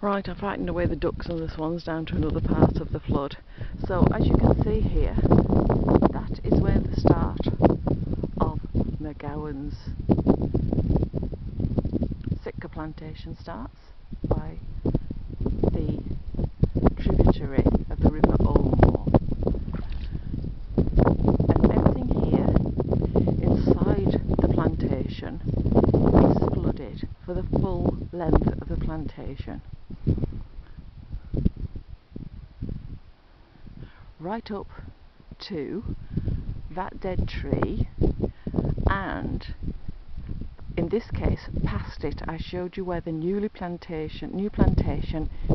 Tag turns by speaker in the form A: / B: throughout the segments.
A: Right, I've frightened away the ducks and the swans down to another part of the flood. So as you can see here, that is where the start of McGowan's Sitka plantation starts, by the tributary of the River Oldmore. And everything here inside the plantation is flooded for the full length of the plantation. Right up to that dead tree, and in this case past it. I showed you where the new plantation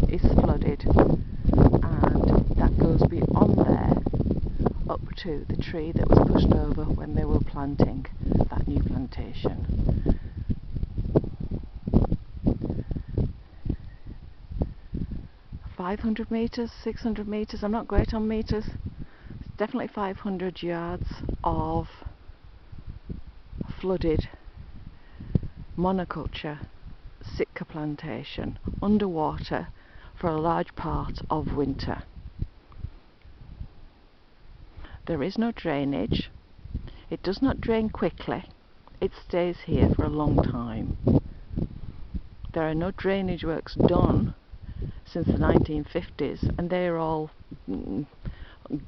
A: is flooded, and that goes beyond there up to the tree that was pushed over when they were planting that new plantation. "500 metres, 600 metres, I'm not great on metres, it's definitely 500 yards of flooded monoculture Sitka plantation underwater for a large part of winter. There is no drainage, it does not drain quickly, it stays here for a long time. There are no drainage works done since the 1950s, and they're all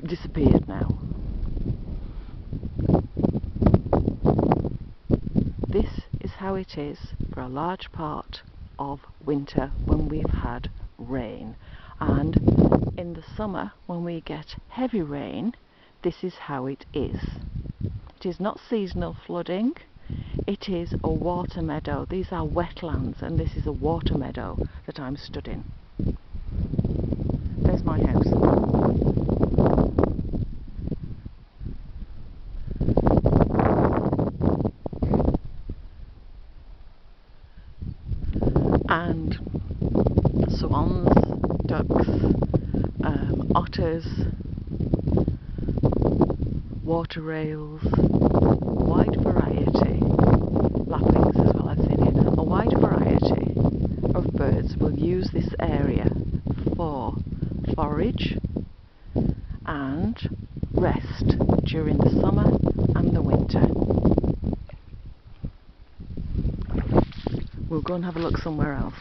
A: disappeared now. This is how it is for a large part of winter when we've had rain, and in the summer when we get heavy rain, this is how it is. It is not seasonal flooding, it is a water meadow. These are wetlands, and this is a water meadow that I'm stood in. There's my house. And swans, ducks, otters, water rails, a wide variety, lapwings as well, I've seen here, a wide variety of birds will use this area for forage and rest during the summer and the winter. We'll go and have a look somewhere else.